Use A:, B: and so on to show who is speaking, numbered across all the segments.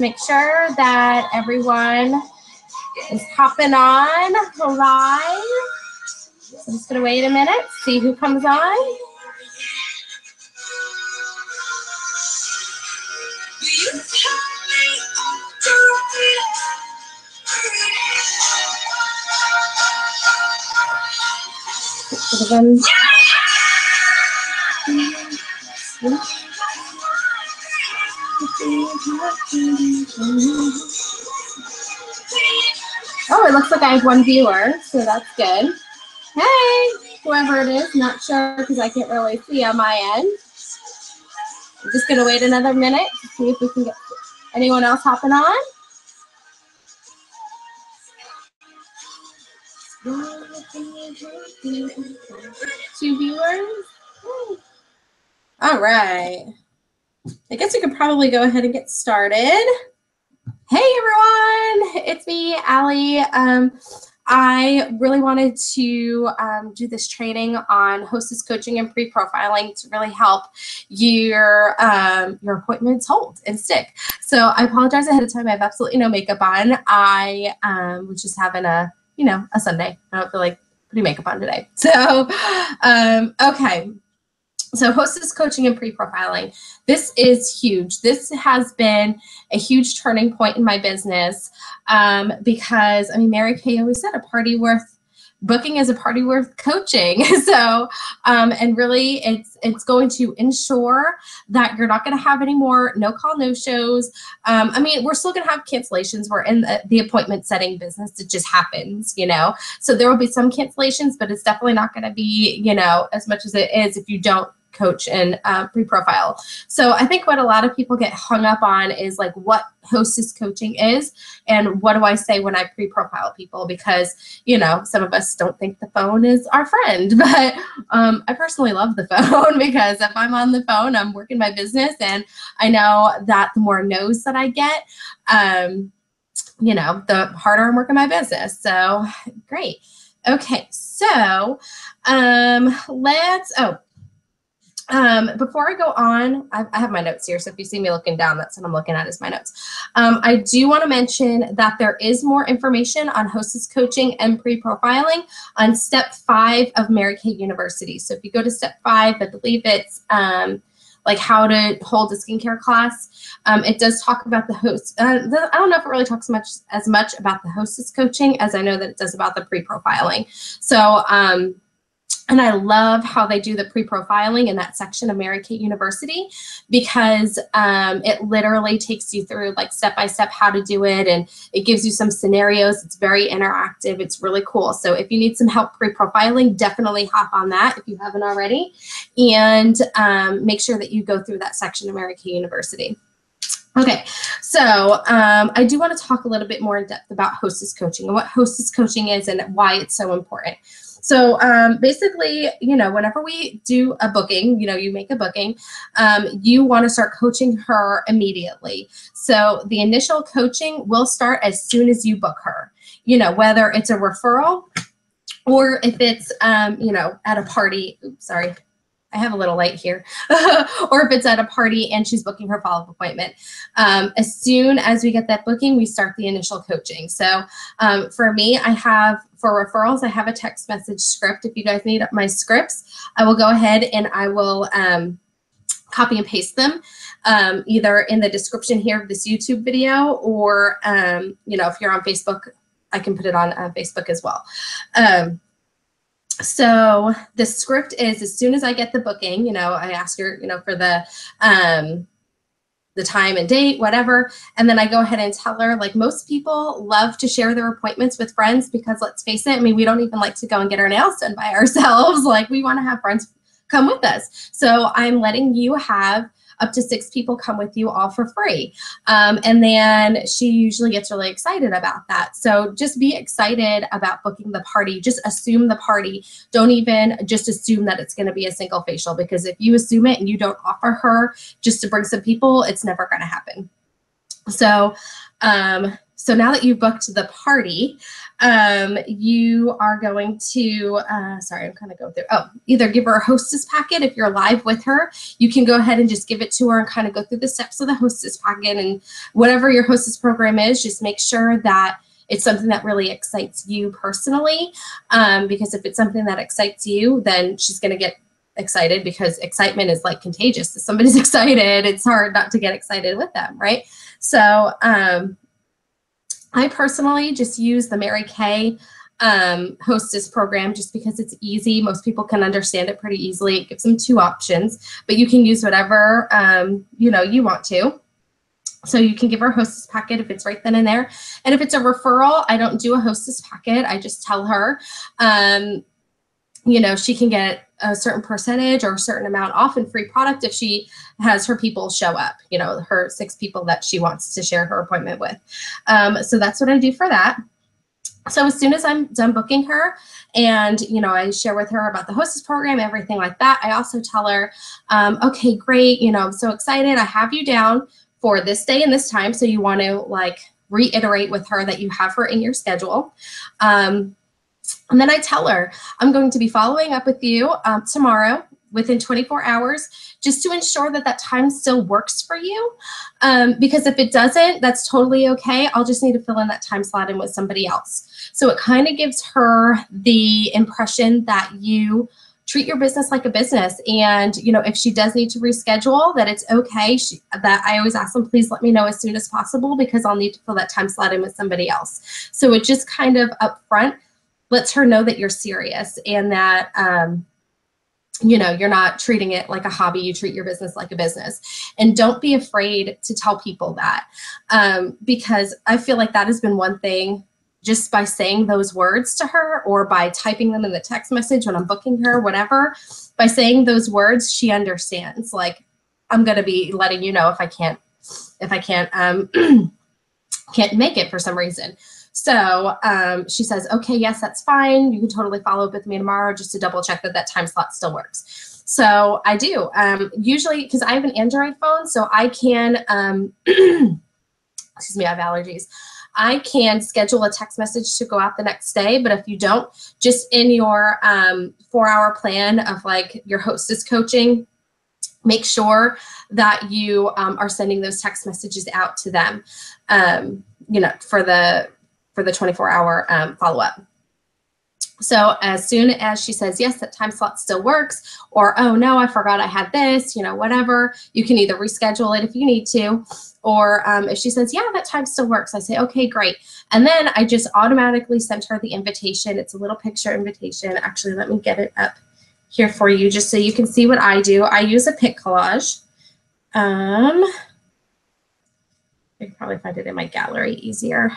A: Make sure that everyone is hopping on live. So I'm just going to wait a minute, see who comes on. Oh, it looks like I have one viewer, so that's good. Hey, whoever it is, not sure because I can't really see on my end. I'm just going to wait another minute to see if we can get anyone else hopping on. Two viewers. All right. I guess we could probably go ahead and get started. Hey everyone, it's me, Allie. I really wanted to do this training on hostess coaching and pre-profiling to really help your appointments hold and stick. So I apologize ahead of time. I have absolutely no makeup on. I was just having a Sunday. I don't feel like putting makeup on today. So, okay. So hostess coaching and pre-profiling. This is huge. This has been a huge turning point in my business because, I mean, Mary Kay always said booking is a party worth coaching. So, and really it's going to ensure that you're not going to have any more no-call, no-shows. I mean, we're still going to have cancellations. We're in the appointment setting business. It just happens, So there will be some cancellations, but it's definitely not going to be, as much as it is if you don't coach and pre-profile. So I think what a lot of people get hung up on is like what hostess coaching is and what do I say when I pre-profile people, because some of us don't think the phone is our friend, but I personally love the phone because if I'm on the phone, I'm working my business, and I know that the more no's that I get, the harder I'm working my business. So great. Okay, so before I go on, I have my notes here, so if you see me looking down, that's what I'm looking at is my notes. I do want to mention that there is more information on hostess coaching and pre-profiling on step 5 of Mary Kay University. So if you go to step 5, I believe it's like how to hold a skincare class. It does talk about the host. I don't know if it really talks as much about the hostess coaching as I know that it does about the pre-profiling. So, and I love how they do the pre-profiling in that section of Mary Kay University because it literally takes you through like step-by-step how to do it, and it gives you some scenarios. It's very interactive. It's really cool. So if you need some help pre-profiling, definitely hop on that if you haven't already, and make sure that you go through that section of Mary Kay University. Okay, so I do want to talk a little bit more in depth about hostess coaching and what hostess coaching is and why it's so important. So basically, whenever we do a booking, you make a booking, you want to start coaching her immediately. So the initial coaching will start as soon as you book her, whether it's a referral or if it's, at a party. Oops, sorry. I have a little light here, or if it's at a party and she's booking her follow-up appointment. As soon as we get that booking, we start the initial coaching. So for me, for referrals, I have a text message script. If you guys need my scripts, I will go ahead and I will copy and paste them either in the description here of this YouTube video, or, if you're on Facebook, I can put it on Facebook as well. So the script is, as soon as I get the booking, I ask her, for the time and date, whatever. And then I go ahead and tell her, like most people love to share their appointments with friends because let's face it, I mean, we don't even like to go and get our nails done by ourselves. Like we want to have friends come with us. So I'm letting you have up to 6 people come with you all for free. And then she usually gets really excited about that. So just be excited about booking the party. Just assume the party. Don't even just assume that it's going to be a single facial, because if you assume it and you don't offer her just to bring some people, it's never going to happen. So So now that you've booked the party, you are going to, sorry, I'm kind of going through, either give her a hostess packet. If you're live with her, you can go ahead and just give it to her and kind of go through the steps of the hostess packet, and whatever your hostess program is, just make sure that it's something that really excites you personally, because if it's something that excites you, then she's going to get excited, because excitement is like contagious. If somebody's excited, it's hard not to get excited with them, right? So I personally just use the Mary Kay hostess program just because it's easy. Most people can understand it pretty easily. It gives them 2 options, but you can use whatever you know, you want to. So you can give her a hostess packet if it's right then and there. And if it's a referral, I don't do a hostess packet. I just tell her, you know, she can get a certain percentage or a certain amount off in free product if she has her people show up, you know, her 6 people that she wants to share her appointment with. So that's what I do for that. So as soon as I'm done booking her and, you know, I share with her about the hostess program, everything like that, I also tell her, okay, great, you know, I'm so excited. I have you down for this day and this time. So you want to like reiterate with her that you have her in your schedule. And then I tell her, I'm going to be following up with you tomorrow within 24 hours, just to ensure that that time still works for you. Because if it doesn't, that's totally okay. I'll just need to fill in that time slot in with somebody else. So it kind of gives her the impression that you treat your business like a business. And, you know, if she does need to reschedule, that it's okay. That I always ask them, please let me know as soon as possible, because I'll need to fill that time slot in with somebody else. So it just kind of upfront lets her know that you're serious, and that, you know, you're not treating it like a hobby. You treat your business like a business. And don't be afraid to tell people that, because I feel like that has been one thing, just by saying those words to her or by typing them in the text message when I'm booking her, whatever, by saying those words, she understands, like, I'm going to be letting you know if I can't can't make it for some reason. So she says, okay, yes, that's fine. You can totally follow up with me tomorrow just to double check that that time slot still works. So I do, usually, because I have an Android phone, so I can, excuse me, I have allergies. I can schedule a text message to go out the next day, but if you don't, just in your 4-hour plan of like your hostess coaching, make sure that you are sending those text messages out to them, you know, for the 24-hour follow-up. So as soon as she says, yes, that time slot still works, or, oh no, I forgot I had this, you know, whatever, you can either reschedule it if you need to, or if she says, yeah, that time still works, I say, okay, great. And then I just automatically sent her the invitation. It's a little picture invitation. Actually, let me get it up here for you just so you can see what I do. I use a pic collage. I can probably find it in my gallery easier.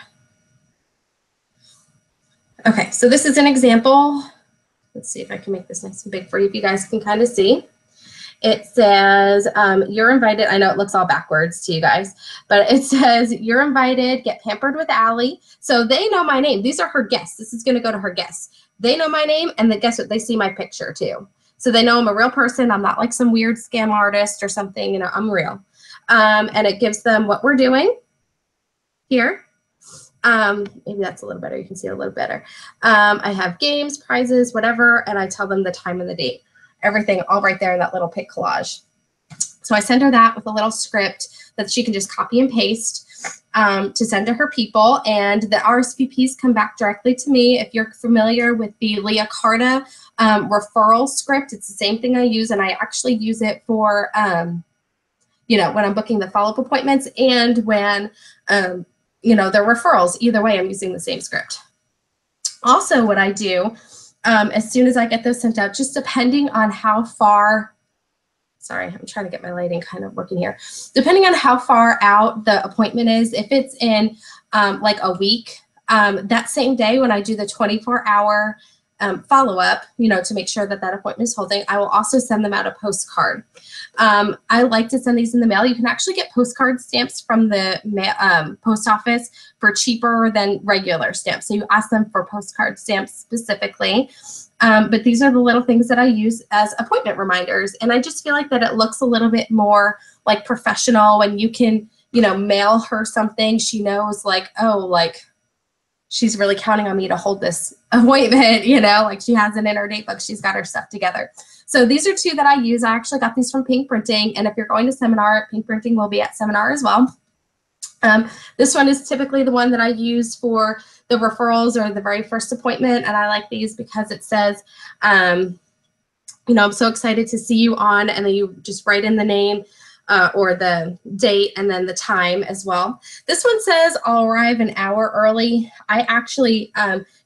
A: Okay, so this is an example. Let's see if I can make this nice and big for you if you guys can kind of see. It says, you're invited. I know it looks all backwards to you guys, but it says, you're invited, get pampered with Allie. So they know my name. These are her guests. This is going to go to her guests. They know my name, and then guess what? They see my picture too. So they know I'm a real person. I'm not like some weird scam artist or something. You know, I'm real. And it gives them what we're doing here. Maybe that's a little better. You can see it a little better. I have games, prizes, whatever, and I tell them the time and the date. Everything all right there in that little pic collage. So I send her that with a little script that she can just copy and paste to send to her people. And the RSVPs come back directly to me. If you're familiar with the Leah Carta referral script, it's the same thing I use, and I actually use it for, you know, when I'm booking the follow-up appointments and when, you know, the referrals. Either way, I'm using the same script. Also, what I do, as soon as I get those sent out, just depending on how far, sorry, I'm trying to get my lighting kind of working here. Depending on how far out the appointment is, if it's in like a week, that same day when I do the 24-hour follow-up, you know, to make sure that that appointment is holding, I will also send them out a postcard. I like to send these in the mail. You can actually get postcard stamps from the post office for cheaper than regular stamps. So you ask them for postcard stamps specifically. But these are the little things that I use as appointment reminders. And I just feel like that it looks a little bit more like professional when you can, you know, mail her something, she knows like, oh, like she's really counting on me to hold this appointment, you know, like she has it in her date book, she's got her stuff together. So these are two that I use. I actually got these from Pink Printing, and if you're going to seminar, Pink Printing will be at seminar as well. This one is typically the one that I use for the referrals or the very first appointment, and I like these because it says, you know, I'm so excited to see you on, and then you just write in the name or the date and then the time as well. This one says I'll arrive an hour early. I actually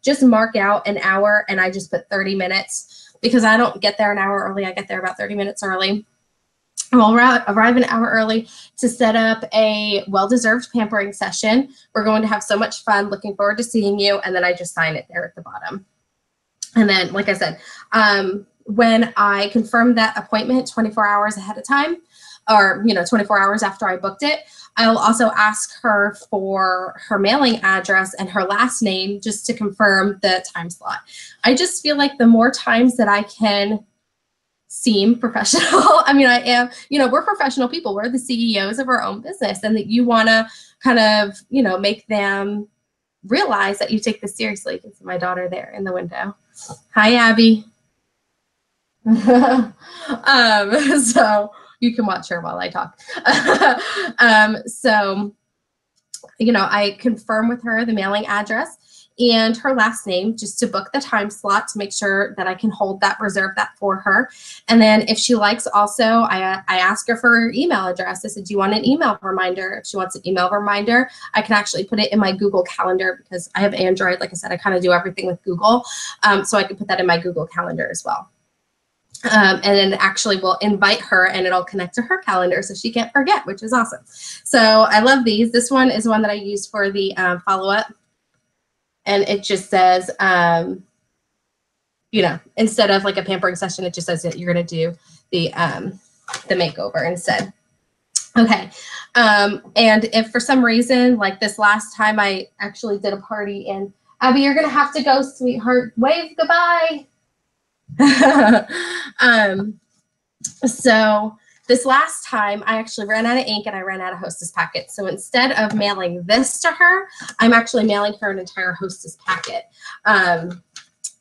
A: just mark out an hour and I just put 30 minutes because I don't get there an hour early. I get there about 30 minutes early. I'll arrive an hour early to set up a well-deserved pampering session. We're going to have so much fun. Looking forward to seeing you. And then I just sign it there at the bottom. And then, like I said, when I confirm that appointment 24 hours ahead of time, or, you know, 24 hours after I booked it, I'll also ask her for her mailing address and her last name just to confirm the time slot. I just feel like the more times that I can seem professional, I mean, I am, you know, we're professional people. We're the CEOs of our own business, and that you want to kind of, you know, make them realize that you take this seriously. You can see my daughter there in the window. Hi, Abby. So you can watch her while I talk. So, you know, I confirm with her the mailing address and her last name just to book the time slot to make sure that I can hold that, reserve that for her. And then if she likes also, I ask her for her email address. I said, do you want an email reminder? If she wants an email reminder, I can actually put it in my Google Calendar because I have Android. Like I said, I kind of do everything with Google. So I can put that in my Google Calendar as well. And then actually we'll invite her and it'll connect to her calendar so she can't forget, which is awesome. So I love these. This one is one that I use for the follow-up. And it just says, you know, instead of like a pampering session, it just says that you're going to do the makeover instead. Okay. And if for some reason, like this last time I actually did a party in, Abby, you're going to have to go, sweetheart. Wave goodbye. So this last time I actually ran out of ink and I ran out of Hostess packets. So instead of mailing this to her, I'm actually mailing her an entire Hostess packet. But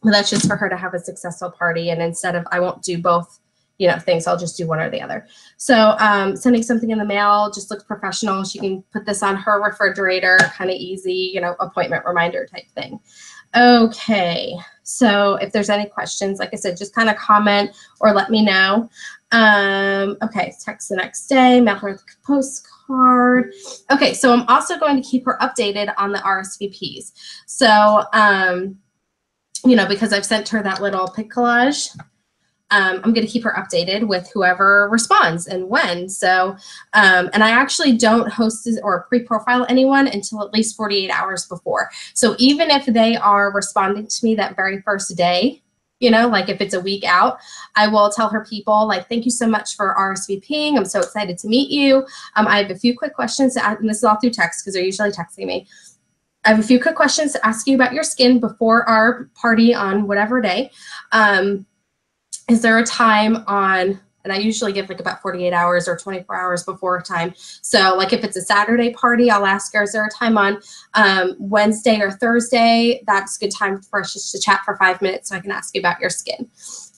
A: that's just for her to have a successful party. And instead of, I won't do both, you know, things, I'll just do one or the other. So sending something in the mail just looks professional. She can put this on her refrigerator, kind of easy, you know, appointment reminder type thing. Okay, so if there's any questions, like I said, just kind of comment or let me know. Okay, text the next day, mail her the postcard. Okay, so I'm also going to keep her updated on the RSVPs. So, you know, because I've sent her that little pic collage, I'm going to keep her updated with whoever responds and when. So, and I actually don't host or pre-profile anyone until at least 48 hours before. So even if they are responding to me that very first day, you know, like if it's a week out, I will tell her people like, thank you so much for RSVPing. I'm so excited to meet you. I have a few quick questions to ask, and this is all through text because they're usually texting me. I have a few quick questions to ask you about your skin before our party on whatever day. Is there a time on, and I usually give like about 48 hours or 24 hours before time. So like if it's a Saturday party, I'll ask her, is there a time on Wednesday or Thursday? That's a good time for us just to chat for 5 minutes so I can ask you about your skin.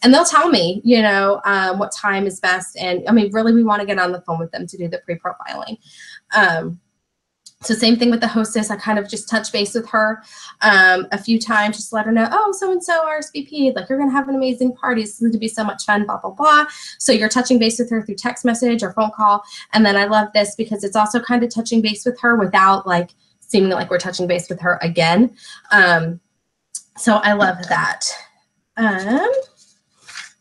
A: And they'll tell me, you know, what time is best. And I mean, really, we want to get on the phone with them to do the pre-profiling. So same thing with the hostess. I kind of just touch base with her a few times, just let her know, oh, so-and-so RSVP'd, like you're going to have an amazing party. It's going to be so much fun, blah, blah, blah. So you're touching base with her through text message or phone call. And then I love this because it's also kind of touching base with her without like seeming like we're touching base with her again. So I love that.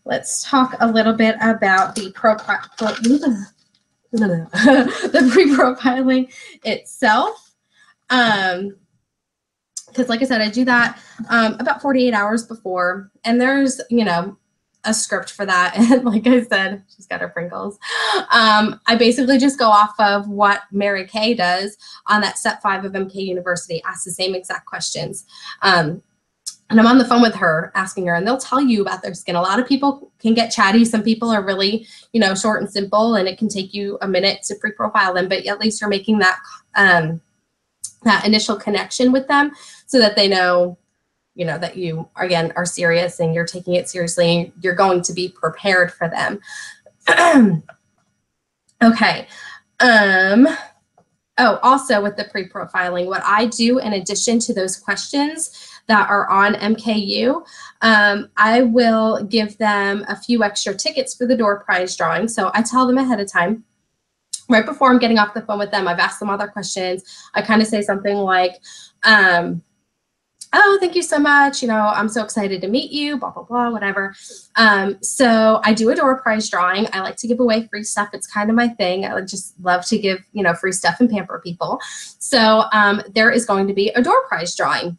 A: Let's talk a little bit about the the pre-profiling itself, because like I said, I do that about 48 hours before, and there's, you know, a script for that. And like I said, she's got her Pringles. I basically just go off of what Mary Kay does on that step 5 of MK University, ask the same exact questions. And I'm on the phone with her, asking her, and they'll tell you about their skin. A lot of people can get chatty. Some people are really, short and simple, and it can take you a minute to pre-profile them, but at least you're making that that initial connection with them so that they know, that you, again, are serious and you're taking it seriously and you're going to be prepared for them. Okay. Oh, also with the pre-profiling, what I do in addition to those questions that are on MKU, I will give them a few extra tickets for the door prize drawing. So I tell them ahead of time, right before I'm getting off the phone with them, I've asked them all their questions. I kind of say something like, oh, thank you so much. I'm so excited to meet you, blah, blah, blah, whatever. So I do a door prize drawing. I like to give away free stuff. It's kind of my thing. I just love to give, free stuff and pamper people. So there is going to be a door prize drawing.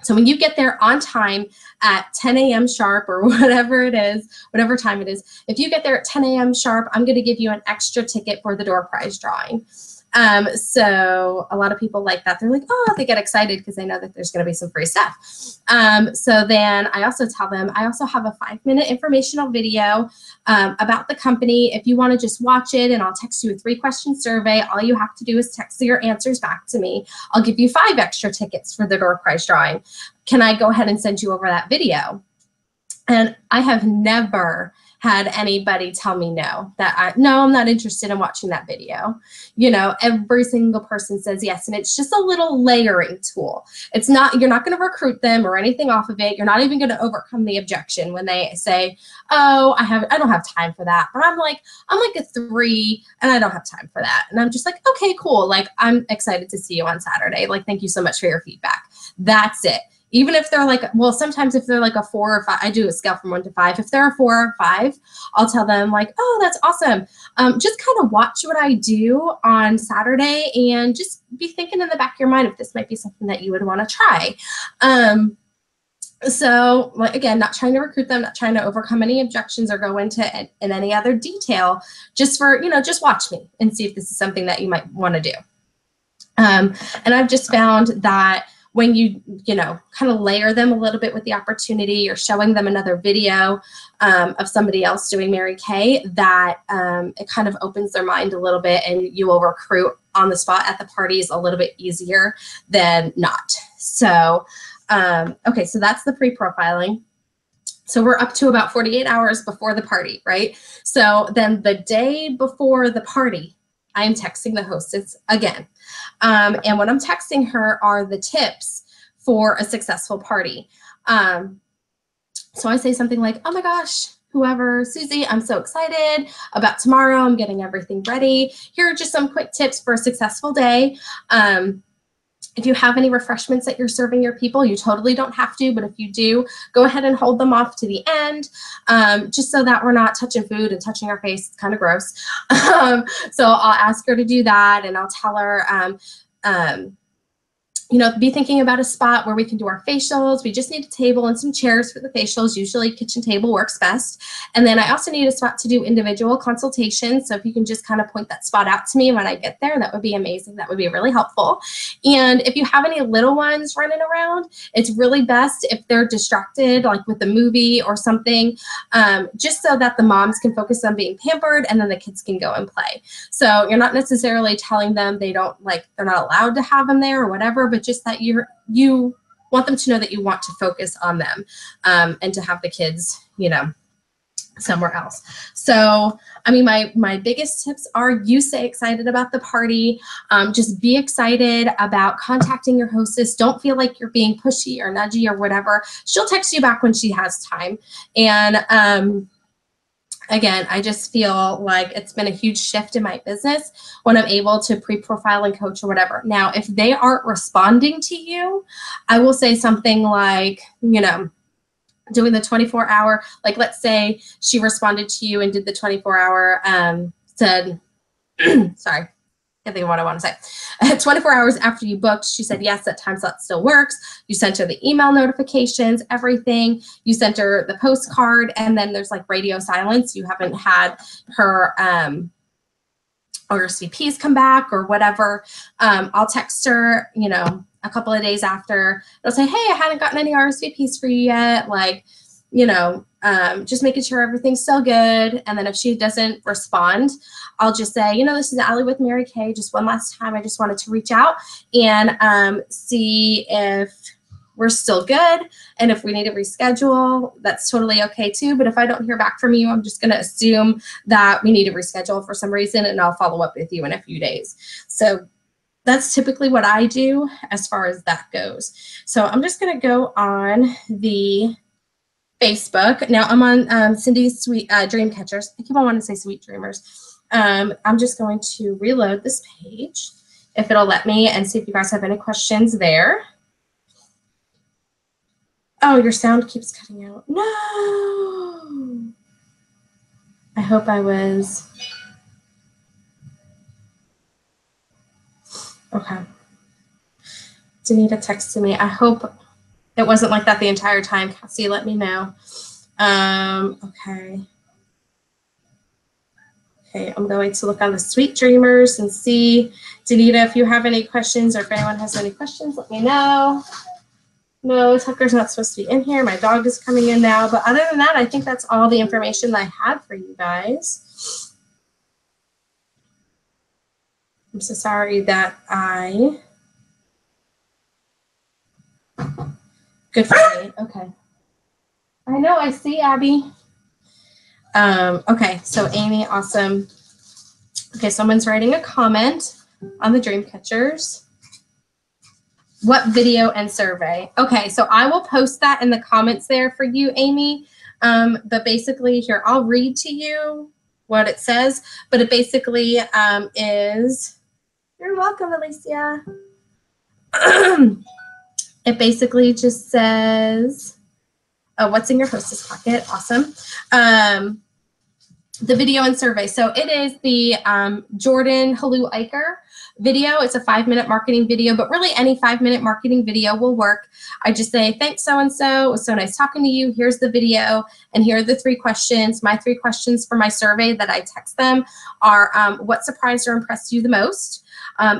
A: So when you get there on time at 10 a.m. sharp or whatever it is, whatever time it is, if you get there at 10 a.m. sharp, I'm going to give you an extra ticket for the door prize drawing. So a lot of people like that. They're like, oh, they get excited because they know that there's going to be some free stuff. So then I also tell them, I also have a 5-minute informational video about the company. If you want to just watch it, and I'll text you a 3-question survey, all you have to do is text your answers back to me. I'll give you 5 extra tickets for the door prize drawing. Can I go ahead and send you over that video? And I have never had anybody tell me no, no, I'm not interested in watching that video. Every single person says yes. And it's just a little layering tool. It's not, you're not going to recruit them or anything off of it. You're not even going to overcome the objection when they say, oh, I don't have time for that. But I'm like a 3 and I don't have time for that. And I'm just like, okay, cool. Like, I'm excited to see you on Saturday. Like, thank you so much for your feedback. That's it. Even if they're like, well, sometimes if they're like a 4 or 5, I do a scale from 1 to 5. If they're a 4 or 5, I'll tell them like, oh, that's awesome. Just kind of watch what I do on Saturday and just be thinking in the back of your mind if this might be something that you would want to try. So like, again, not trying to recruit them, not trying to overcome any objections or go into in any other detail, just for, just watch me and see if this is something that you might want to do. And I've just found that when you kind of layer them a little bit with the opportunity or showing them another video of somebody else doing Mary Kay, that it kind of opens their mind a little bit, and you will recruit on the spot at the parties a little bit easier than not. So, okay, so that's the pre-profiling. So we're up to about 48 hours before the party, right? So then the day before the party, I am texting the hostess again. And what I'm texting her are the tips for a successful party. So I say something like, oh my gosh, whoever, Susie, I'm so excited about tomorrow. I'm getting everything ready. Here are just some quick tips for a successful day. If you have any refreshments that you're serving your people, you totally don't have to, but if you do, go ahead and hold them off to the end, just so that we're not touching food and touching our face. It's kind of gross. So I'll ask her to do that, and I'll tell her, be thinking about a spot where we can do our facials. We just need a table and some chairs for the facials. Usually kitchen table works best. And then I also need a spot to do individual consultations. So if you can just kind of point that spot out to me when I get there, that would be amazing. That would be really helpful. And if you have any little ones running around, it's really best if they're distracted, like with a movie or something, just so that the moms can focus on being pampered and then the kids can go and play. So you're not necessarily telling them they're not allowed to have them there or whatever, but just that you want them to know that you want to focus on them, and to have the kids, somewhere else. So, I mean, my biggest tips are, you stay excited about the party. Just be excited about contacting your hostess. Don't feel like you're being pushy or nudgy or whatever. She'll text you back when she has time. And, again, I just feel like it's been a huge shift in my business when I'm able to pre-profile and coach or whatever. Now, if they aren't responding to you, I will say something like, doing the 24-hour, like let's say she responded to you and did the 24-hour, said, sorry, I think of what I want to say. 24 hours after you booked, she said, yes, that time slot still works. You sent her the email notifications, everything. You sent her the postcard, and then there's like radio silence. You haven't had her RSVPs come back or whatever. I'll text her, a couple of days after, it'll say, hey, I haven't gotten any RSVPs for you yet. Like, you know, just making sure everything's still good. And then if she doesn't respond, I'll just say, you know, this is Allie with Mary Kay. Just one last time, I just wanted to reach out and see if we're still good. And if we need to reschedule, that's totally okay too. But if I don't hear back from you, I'm just going to assume that we need to reschedule for some reason, and I'll follow up with you in a few days. So that's typically what I do as far as that goes. So I'm just going to go on the Facebook. Now I'm on Cindy's Sweet Dream Catchers. I keep on wanting to say Sweet Dreamers. I'm just going to reload this page if it'll let me and see if you guys have any questions there. Oh, your sound keeps cutting out. No. I hope I was. Okay. Danita texted me. I hope it wasn't like that the entire time. Cassie, let me know. Okay. Okay, I'm going to look on the Sweet Dreamers and see. Danita, if you have any questions or if anyone has any questions, let me know. No, Tucker's not supposed to be in here. My dog is coming in now. But other than that, I think that's all the information that I had for you guys. I'm so sorry that Good for me. Okay. I know. I see, Abby. Okay. So Amy, awesome. Okay. Someone's writing a comment on the Dream Catchers. What video and survey? Okay. So I will post that in the comments there for you, Amy. But basically here, I'll read to you what it says, but it basically is, you're welcome, Alicia. It basically just says, what's in your Hostess packet? Awesome. The video and survey. So it is the Jordan Halou Eicher video. It's a 5-minute marketing video, but really any 5-minute marketing video will work. I just say, thanks, so-and-so. It was so nice talking to you. Here's the video. And here are the 3 questions. My 3 questions for my survey that I text them are, what surprised or impressed you the most?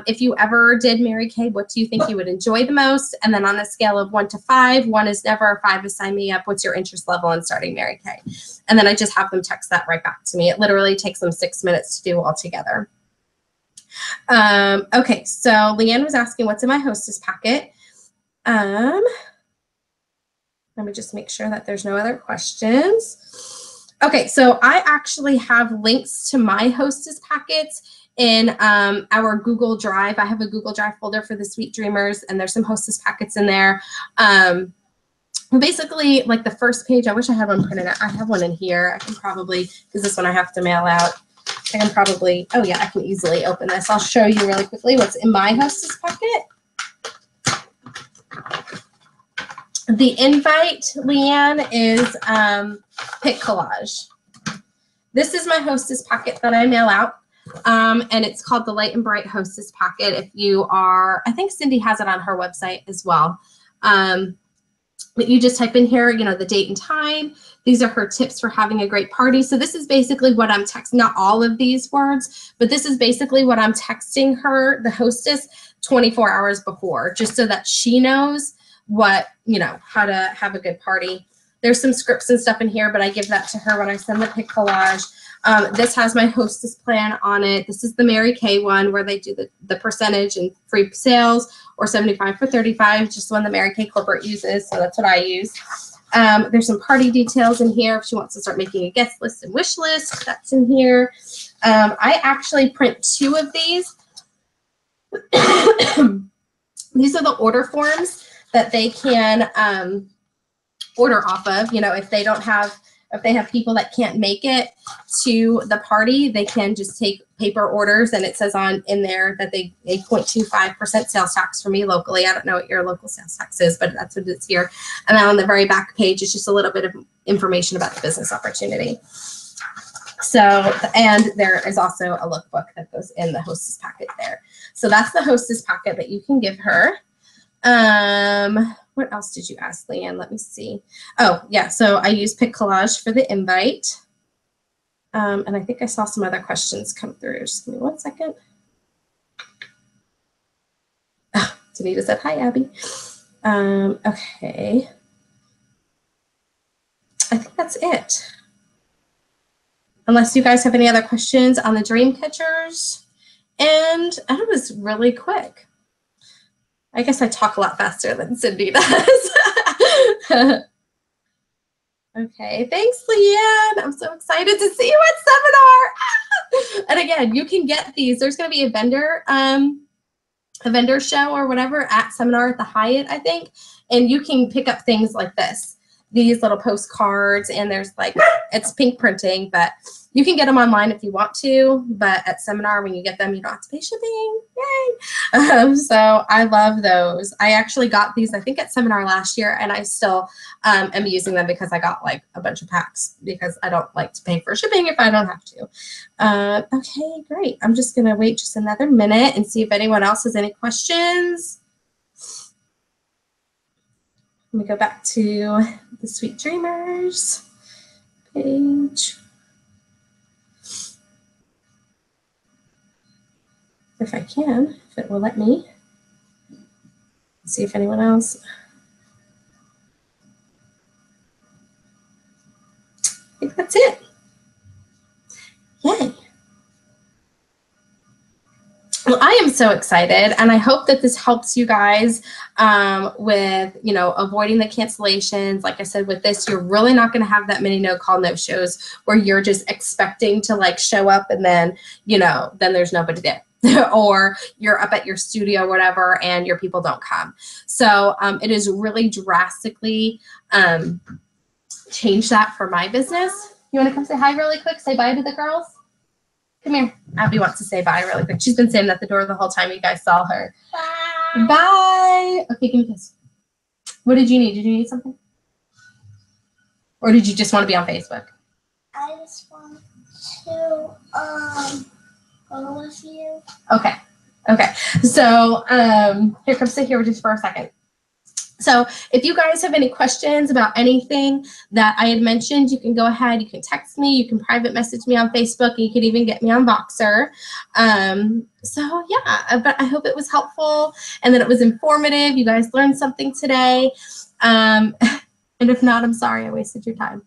A: If you ever did Mary Kay, what do you think you would enjoy the most? And then on a scale of 1 to 5, 1 is never, 5 is sign me up. What's your interest level in starting Mary Kay? And then I just have them text that right back to me. It literally takes them 6 minutes to do all together. Okay, so Leanne was asking what's in my Hostess packet. Let me just make sure that there's no other questions. Okay, so I actually have links to my Hostess packets in our Google Drive. I have a Google Drive folder for the Sweet Dreamers, and there's some Hostess packets in there. Basically, like the first page, I wish I had one printed out. I have one in here. I can probably, because this one I have to mail out. I can probably, oh yeah, I can easily open this. I'll show you really quickly what's in my Hostess packet. The invite, Leanne, is Pic Collage. This is my Hostess packet that I mail out. And it's called the Light and Bright Hostess Packet. If you are, I think Cindy has it on her website as well. But you just type in here, you know, the date and time. These are her tips for having a great party. So this is basically what I'm texting, not all of these words, but this is basically what I'm texting her, the hostess, 24 hours before, just so that she knows what, you know, how to have a good party. There's some scripts and stuff in here, but I give that to her when I send the Pic Collage. This has my Hostess plan on it. This is the Mary Kay one where they do the percentage and free sales, or 75 for 35, just the one the Mary Kay corporate uses. So that's what I use. There's some party details in here. If she wants to start making a guest list and wish list, that's in here. I actually print 2 of these. These are the order forms that they can order off of. You know, if they don't have, if they have people that can't make it to the party, they can just take paper orders, and it says on in there that they 0.25% sales tax for me locally. I don't know what your local sales tax is, but that's what it's here. And then on the very back page, it's just a little bit of information about the business opportunity. So, and there is also a lookbook that goes in the Hostess packet there. So that's the Hostess packet that you can give her. What else did you ask, Leanne? Let me see. Oh, yeah. So I use Pic Collage for the invite. And I think I saw some other questions come through. Just give me 1 second. Oh, Sunita said, hi, Abby. Okay. I think that's it. Unless you guys have any other questions on the dream catchers. And it was really quick. I guess I talk a lot faster than Cindy does. Okay, thanks, Leanne. I'm so excited to see you at seminar. And again, you can get these. There's going to be a vendor show or whatever at seminar at the Hyatt, I think. And you can pick up things like this, these little postcards, and there's like, it's pink printing, but you can get them online if you want to, but at seminar, when you get them, you don't have to pay shipping. Yay! So I love those. I actually got these, I think, at seminar last year, and I still am using them because I got like a bunch of packs because I don't like to pay for shipping if I don't have to. Okay, great. I'm just going to wait just another minute and see if anyone else has any questions. Let me go back to the Sweet Dreamers page. If I can, if it will let me. See if anyone else. I think that's it. Yay. Well, I am so excited, and I hope that this helps you guys with, you know, avoiding the cancellations. Like I said, with this, you're really not going to have that many no-call, no-shows where you're just expecting to like show up and then, you know, then there's nobody there. Or you're up at your studio, whatever, and your people don't come. So it is really drastically changed that for my business. You want to come say hi really quick? Say bye to the girls? Come here. Abby wants to say bye really quick. She's been standing at the door the whole time you guys saw her. Bye. Bye. Okay, give me a kiss. What did you need? Did you need something? Or did you just want to be on Facebook?
B: I just want to go with you.
A: Okay. Okay. So here, come sit here just for a second. So if you guys have any questions about anything that I had mentioned, you can go ahead, you can text me, you can private message me on Facebook, and you can even get me on Voxer. So yeah, but I hope it was helpful and that it was informative. You guys learned something today. And if not, I'm sorry I wasted your time.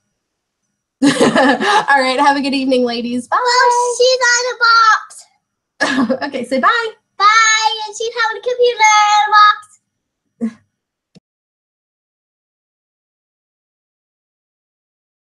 A: All right, have a good evening, ladies. Bye.
B: Well, she's on a box.
A: Okay, say bye.
B: Bye, and she's having a computer box.